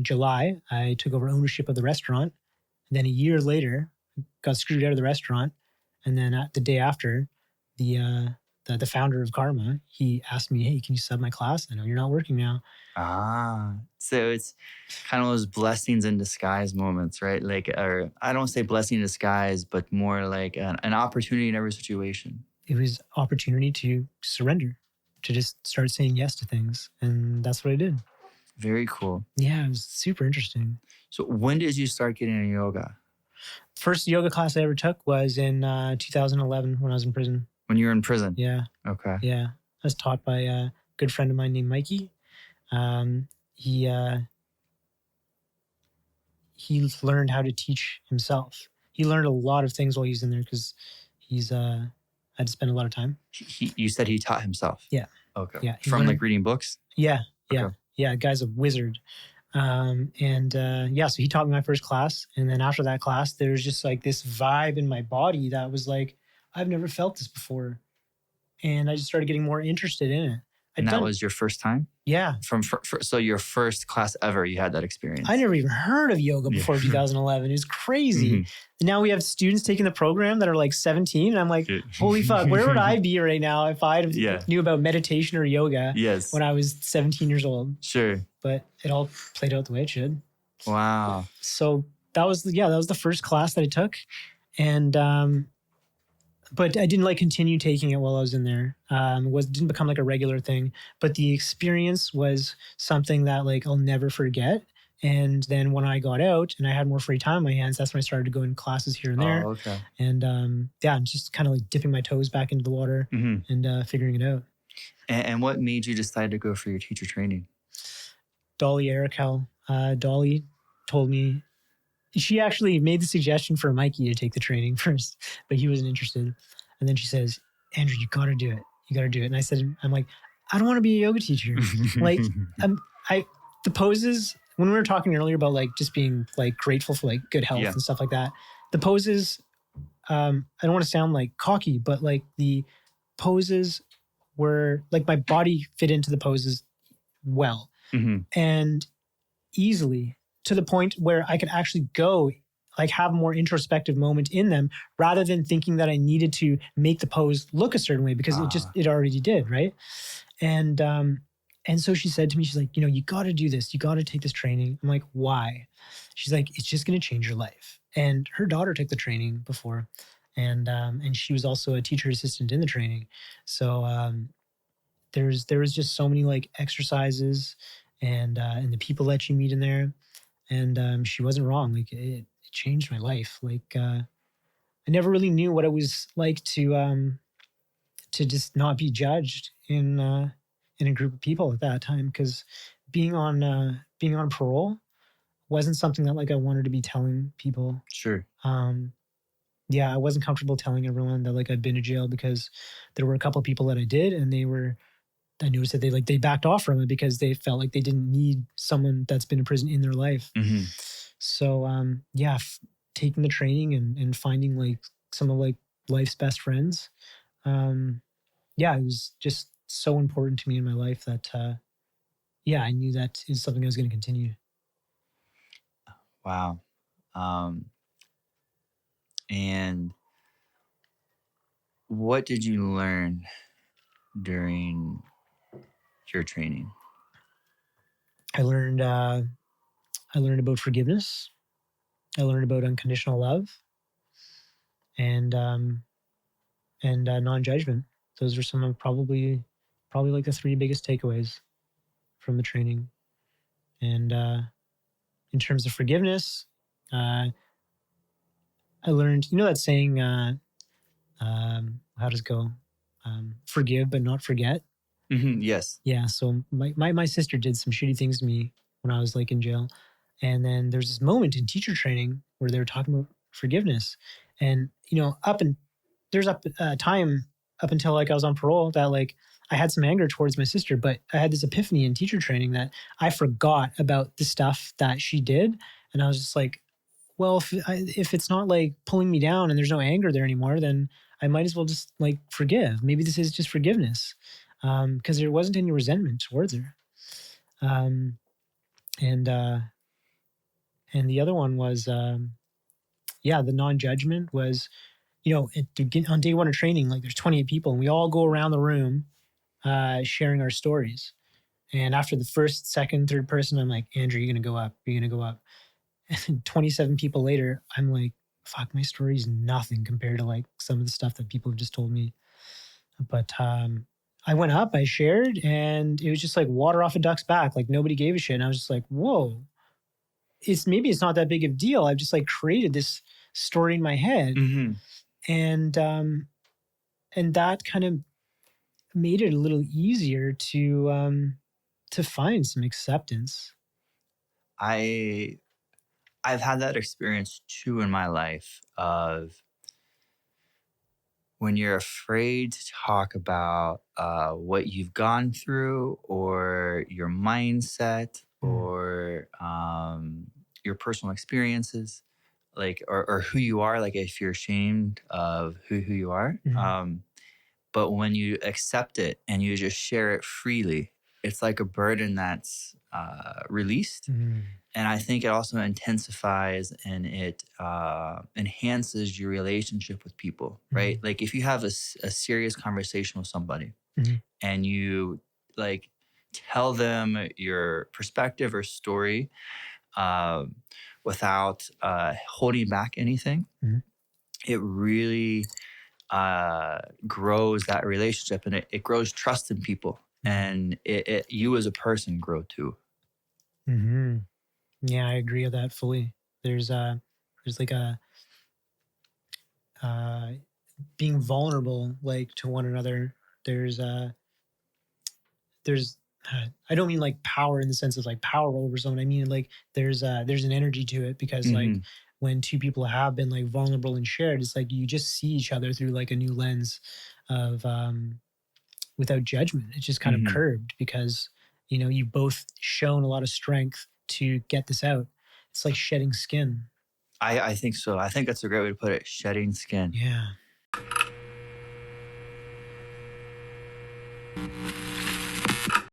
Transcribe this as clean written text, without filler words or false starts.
July, I took over ownership of the restaurant. And then a year later, got screwed out of the restaurant. And then the day after, the founder of Karma, he asked me, hey, can you sub my class? I know you're not working now. So it's kind of those blessings in disguise moments, right? Like, or I don't say blessing in disguise, but more like an opportunity in every situation. It was opportunity to surrender, to just start saying yes to things. And that's what I did. Very cool. Yeah, it was super interesting. So when did you start getting into yoga? First yoga class I ever took was in 2011 when I was in prison. When you were in prison? Yeah. Okay. Yeah. I was taught by a good friend of mine named Mikey. He learned how to teach himself. He learned a lot of things while he was in there because he's had to spend a lot of time. You said he taught himself? Yeah. Okay. Yeah. From like reading books? Yeah. Yeah. Okay. Yeah. Guy's a wizard. So he taught me my first class. And then after that class, there's just like this vibe in my body that was like, I've never felt this before. And I just started getting more interested in it. And that was your first time? Yeah. So your first class ever, you had that experience? I never even heard of yoga before 2011. It was crazy. Mm-hmm. And now we have students taking the program that are like 17. And I'm like, holy fuck, where would I be right now if I knew about meditation or yoga when I was 17 years old? Sure. But it all played out the way it should. Wow. So that was the first class that I took. And but I didn't like continue taking it while I was in there. It didn't become like a regular thing, but the experience was something that like I'll never forget. And then when I got out and I had more free time on my hands, that's when I started to go in classes here and there. Oh, okay. And I'm just kind of like dipping my toes back into the water and figuring it out. And what made you decide to go for your teacher training? Dolly Erical. Dolly told me. She actually made the suggestion for Mikey to take the training first, but he wasn't interested. And then she says, Andrew, you got to do it. You got to do it. And I said, I'm like, I don't want to be a yoga teacher. Like, the poses, when we were talking earlier about like just being like grateful for like good health and stuff like that, the poses, I don't want to sound like cocky, but like the poses were like my body fit into the poses well and easily, to the point where I could actually go like have a more introspective moment in them rather than thinking that I needed to make the pose look a certain way because it already did. Right. And so she said to me, she's like, you got to do this. You got to take this training. I'm like, why? She's like, it's just going to change your life. And her daughter took the training before. And she was also a teacher assistant in the training. So there was just so many like exercises and the people that you meet in there. And she wasn't wrong. Like it changed my life. Like I never really knew what it was like to just not be judged in a group of people at that time. Because being on parole wasn't something that like I wanted to be telling people. Sure. I wasn't comfortable telling everyone that like I'd been to jail because there were a couple of people that I did, and I noticed that they backed off from it because they felt like they didn't need someone that's been in prison in their life. Mm-hmm. So, taking the training and finding like some of like life's best friends. It was just so important to me in my life that, I knew that is something I was going to continue. Wow. And what did you learn during your training? I learned about forgiveness. I learned about unconditional love and non-judgment. Those are some of probably like the three biggest takeaways from the training. And in terms of forgiveness, I learned, that saying, how does it go? Forgive but not forget. Mm-hmm, yes. Yeah. So my sister did some shitty things to me when I was like in jail. And then there's this moment in teacher training where they were talking about forgiveness. And, there's a time up until like I was on parole that like I had some anger towards my sister, but I had this epiphany in teacher training that I forgot about the stuff that she did. And I was just like, well, if it's not like pulling me down and there's no anger there anymore, then I might as well just like forgive. Maybe this is just forgiveness. Because there wasn't any resentment towards her. And the other one was, the non-judgment was, on day one of training, like there's 28 people and we all go around the room sharing our stories. And after the first, second, third person, I'm like, Andrew, you're going to go up. You're going to go up. And 27 people later, I'm like, fuck, my story is nothing compared to like some of the stuff that people have just told me. But I went up, I shared, and it was just like water off a duck's back. Like nobody gave a shit. And I was just like, whoa, maybe it's not that big of a deal. I've just like created this story in my head. Mm-hmm. And that kind of made it a little easier to find some acceptance. I've had that experience too in my life of when you're afraid to talk about what you've gone through or your mindset or your personal experiences, like or who you are, like if you're ashamed of who you are. But when you accept it and you just share it freely, it's like a burden that's released. And I think it also intensifies and it enhances your relationship with people, right? Like if you have a serious conversation with somebody and you like tell them your perspective or story without holding back anything, it really grows that relationship, and it grows trust in people, and you as a person grow too. Yeah, I agree with that fully. There's like a being vulnerable, like to one another. There's I don't mean like power in the sense of like power over someone. I mean like there's an energy to it, because like when two people have been like vulnerable and shared, it's like you just see each other through like a new lens of without judgment. It's just kind of curbed because you both shown a lot of strength to get this out. It's like shedding skin. I think so. I think that's a great way to put it. Shedding skin. Yeah.